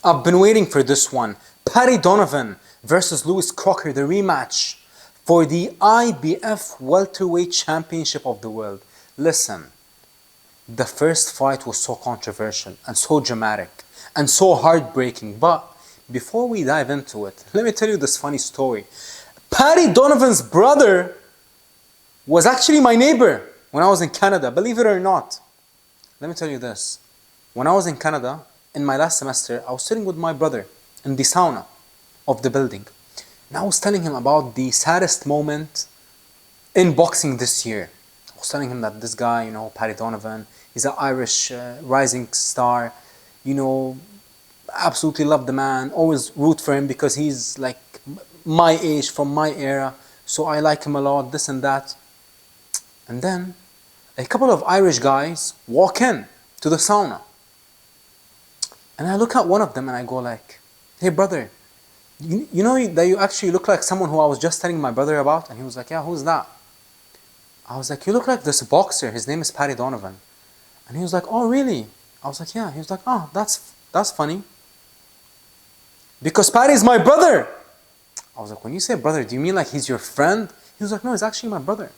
I've been waiting for this one. Paddy Donovan versus Lewis Crocker, the rematch for the IBF Welterweight Championship of the World. Listen, the first fight was so controversial and so dramatic and so heartbreaking. But before we dive into it, let me tell you this funny story. Paddy Donovan's brother was actually my neighbor when I was in Canada, believe it or not. Let me tell you this. When I was in Canada, in my last semester, I was sitting with my brother in the sauna of the building. And I was telling him about the saddest moment in boxing this year. I was telling him that this guy, Paddy Donovan, he's an Irish rising star. Absolutely love the man. Always root for him because he's like my age, from my era. So I like him a lot, this and that. And then a couple of Irish guys walk in to the sauna. And I look at one of them and I go like, hey brother, you know that you actually look like someone who I was just telling my brother about? And he was like, yeah, who's that? I was like, you look like this boxer, his name is Paddy Donovan. And he was like, oh really? I was like, yeah. He was like, oh, that's funny. Because Paddy is my brother. I was like, when you say brother, do you mean like he's your friend? He was like, no, he's actually my brother.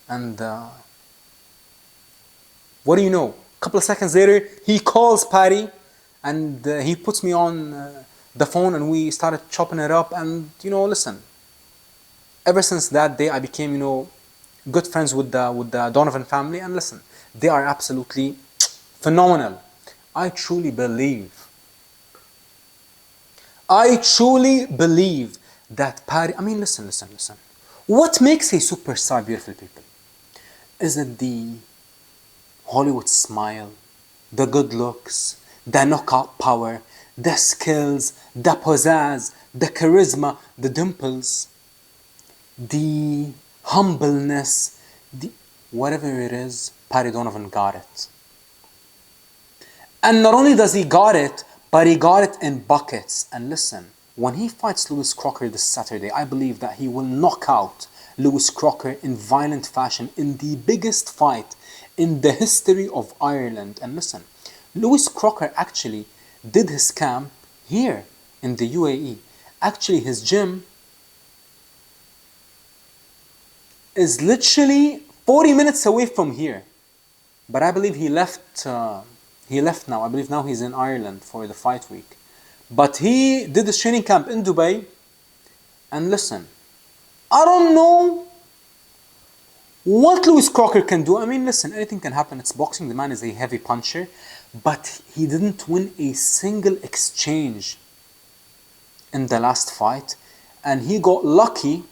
And what do you know? A couple of seconds later, he calls Paddy and he puts me on the phone and we started chopping it up. And, listen, ever since that day, I became, good friends with the Donovan family. And listen, they are absolutely phenomenal. I truly believe that Paddy, listen. What makes a superstar, beautiful people? Is it the Hollywood smile, the good looks, the knockout power, the skills, the pizzazz, the charisma, the dimples, the humbleness, whatever it is, Paddy Donovan got it. And not only does he got it, but he got it in buckets. And listen, when he fights Lewis Crocker this Saturday, I believe that he will knock out Lewis Crocker in violent fashion in the biggest fight in the history of Ireland. And listen, Lewis Crocker actually did his camp here in the UAE. Actually, his gym is literally 40 minutes away from here. But I believe he left now. I believe now he's in Ireland for the fight week. But he did his training camp in Dubai. And listen, I don't know what Lewis Crocker can do. Listen, anything can happen. It's boxing. The man is a heavy puncher. But he didn't win a single exchange in the last fight. And he got lucky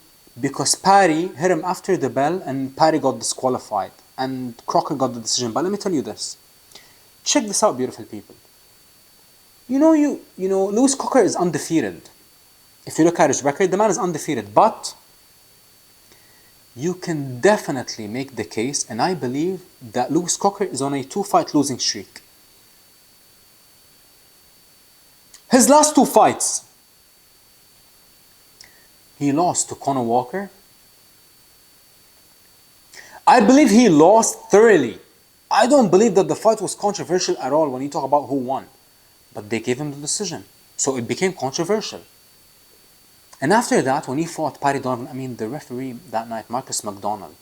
because Paddy hit him after the bell and Paddy got disqualified. And Crocker got the decision. But let me tell you this. Check this out, beautiful people. Lewis Crocker is undefeated. If you look at his record, the man is undefeated. But you can definitely make the case, and I believe that Lewis Crocker is on a 2-fight losing streak. His last 2 fights, he lost to Conor Walker. I believe he lost thoroughly. I don't believe that the fight was controversial at all when you talk about who won. But they gave him the decision. So it became controversial. And after that, when he fought Paddy Donovan, the referee that night, Marcus McDonald,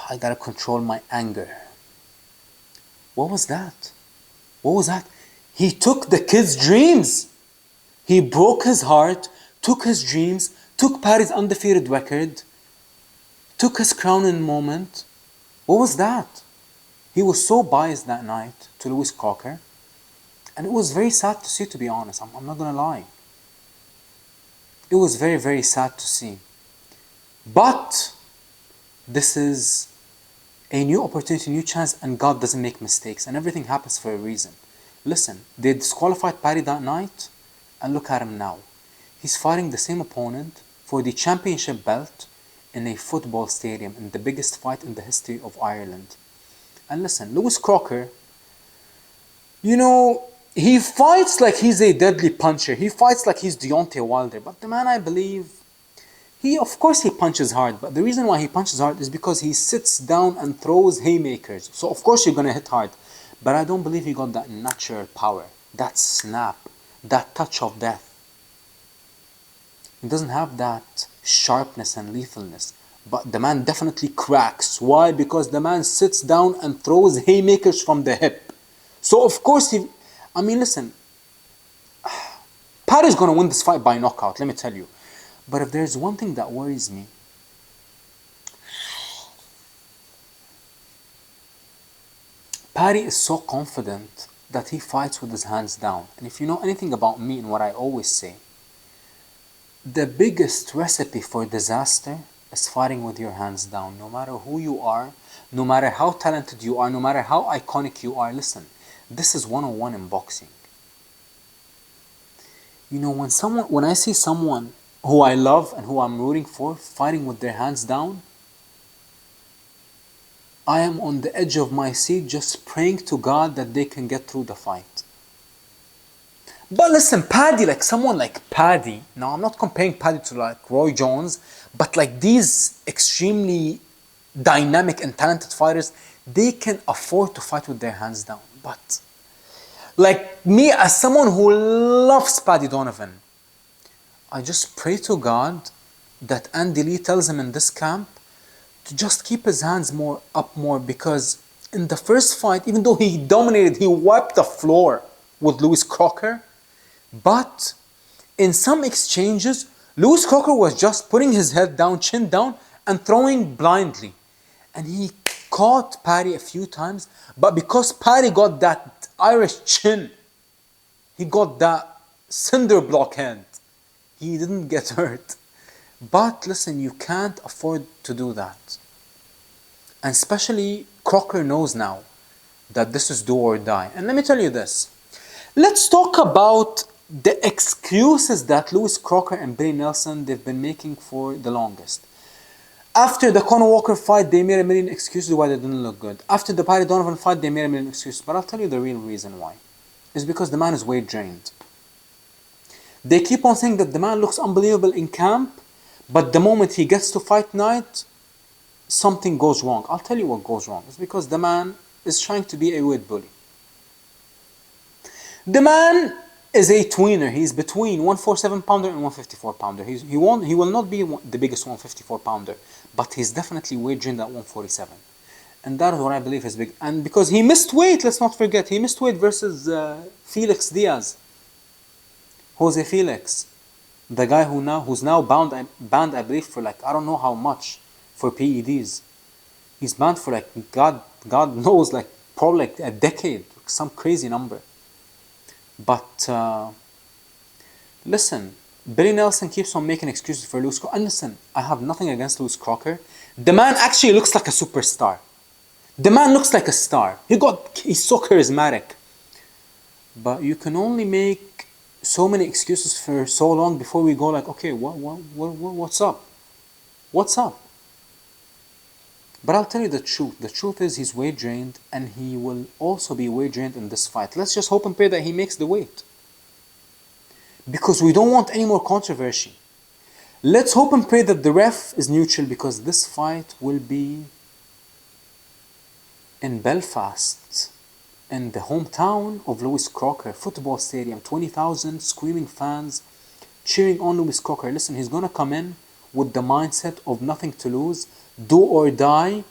I gotta control my anger. What was that? He took the kid's dreams. He broke his heart, took his dreams, took Paddy's undefeated record, took his crowning moment. What was that? He was so biased that night to Lewis Crocker. And it was very sad to see, to be honest. I'm not gonna lie. It was very, very sad to see. But this is a new opportunity, new chance, and God doesn't make mistakes. And everything happens for a reason. Listen, they disqualified Paddy that night, and look at him now. He's fighting the same opponent for the championship belt in a football stadium, in the biggest fight in the history of Ireland. And listen, Lewis Crocker, he fights like he's a deadly puncher. He fights like he's Deontay Wilder. But the man, I believe, of course he punches hard. But the reason why he punches hard is because he sits down and throws haymakers. So of course you're going to hit hard. But I don't believe he got that natural power. that snap, that touch of death. He doesn't have that sharpness and lethalness. But the man definitely cracks. Why? Because the man sits down and throws haymakers from the hip. So of course listen, Paddy's gonna win this fight by knockout, let me tell you. But if there's one thing that worries me, Paddy is so confident that he fights with his hands down. And if you know anything about me and what I always say, the biggest recipe for disaster is fighting with your hands down. No matter who you are, no matter how talented you are, no matter how iconic you are, listen, this is 101 in boxing. You know, when I see someone who I love and who I'm rooting for fighting with their hands down, I am on the edge of my seat just praying to God that they can get through the fight. But listen, Paddy, like someone like Paddy, now I'm not comparing Paddy to like Roy Jones, but like these extremely dynamic and talented fighters, they can afford to fight with their hands down. But like me, as someone who loves Paddy Donovan, I just pray to God that Andy Lee tells him in this camp to just keep his hands up more, because in the first fight, even though he dominated, he wiped the floor with Lewis Crocker, but in some exchanges, Lewis Crocker was just putting his head down, chin down, and throwing blindly. And he caught Paddy a few times, but because Paddy got that Irish chin, he got that cinder block hand, he didn't get hurt. But listen, you can't afford to do that. And especially Crocker knows now that this is do or die. And let me tell you this. Let's talk about the excuses that Lewis Crocker and Billy Nelson, they've been making for the longest. After the Conor Walker fight, they made a million excuses why they didn't look good. After the Paddy Donovan fight, they made a million excuses. But I'll tell you the real reason why. It's because the man is weight drained. They keep on saying that the man looks unbelievable in camp, but the moment he gets to fight night, something goes wrong. I'll tell you what goes wrong. It's because the man is trying to be a weight bully. The man is a tweener. He's between 147 pounder and 154 pounder. He will not be the biggest 154 pounder, but he's definitely weight drained at 147. And that is what I believe is big. And because he missed weight, let's not forget, he missed weight versus Felix Diaz. Jose Felix, the guy who's now banned, I believe, for like, I don't know how much, for PEDs. He's banned for like, God knows, like probably like a decade, some crazy number. But listen, Billy Nelson keeps on making excuses for Lewis Crocker. And listen, I have nothing against Lewis Crocker. The man actually looks like a superstar. The man looks like a star. He's so charismatic. But you can only make so many excuses for so long before we go like, okay, what's up? What's up? But I'll tell you the truth. The truth is he's weight drained, and he will also be weight drained in this fight. Let's just hope and pray that he makes the weight, because we don't want any more controversy. Let's hope and pray that the ref is neutral, because this fight will be in Belfast, in the hometown of Lewis Crocker, football stadium, 20,000 screaming fans cheering on Lewis Crocker. Listen, he's going to come in with the mindset of nothing to lose, do or die,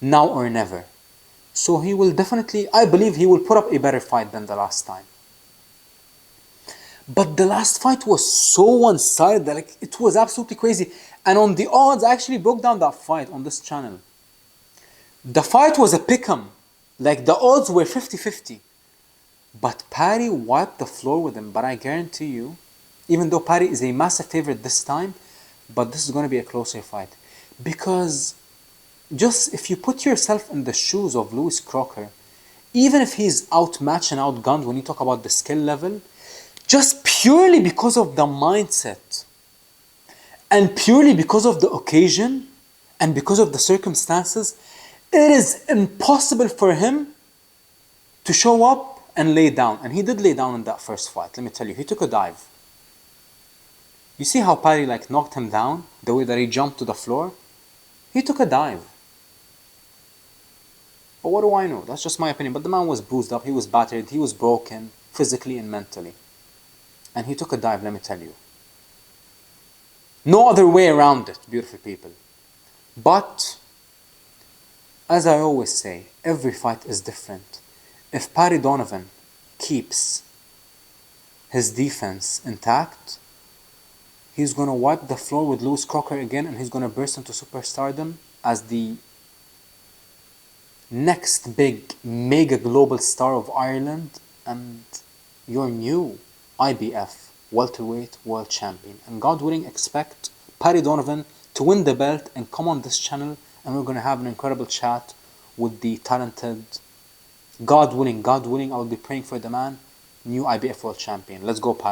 now or never. So he will definitely, I believe he will put up a better fight than the last time. But the last fight was so one-sided that like, it was absolutely crazy. And on the odds, I actually broke down that fight on this channel. The fight was a pick'em. Like the odds were 50-50. But Paddy wiped the floor with him. But I guarantee you, even though Paddy is a massive favorite this time, but this is going to be a closer fight. Because just if you put yourself in the shoes of Lewis Crocker, even if he's outmatched and outgunned when you talk about the skill level, just purely because of the mindset and purely because of the occasion and because of the circumstances, it is impossible for him to show up and lay down. And he did lay down in that first fight. Let me tell you, he took a dive. You see how Paddy like knocked him down? The way that he jumped to the floor? He took a dive. But what do I know? That's just my opinion. But the man was bruised up, he was battered, he was broken, physically and mentally. And he took a dive, let me tell you. No other way around it, beautiful people. But, as I always say, every fight is different. If Paddy Donovan keeps his defense intact, he's going to wipe the floor with Crocker again, and he's going to burst into superstardom as the next big mega global star of Ireland and your new IBF welterweight world champion. And God willing, expect Paddy Donovan to win the belt and come on this channel, and we're going to have an incredible chat with the talented, God willing, I'll be praying for the man, new IBF world champion. Let's go, Paddy.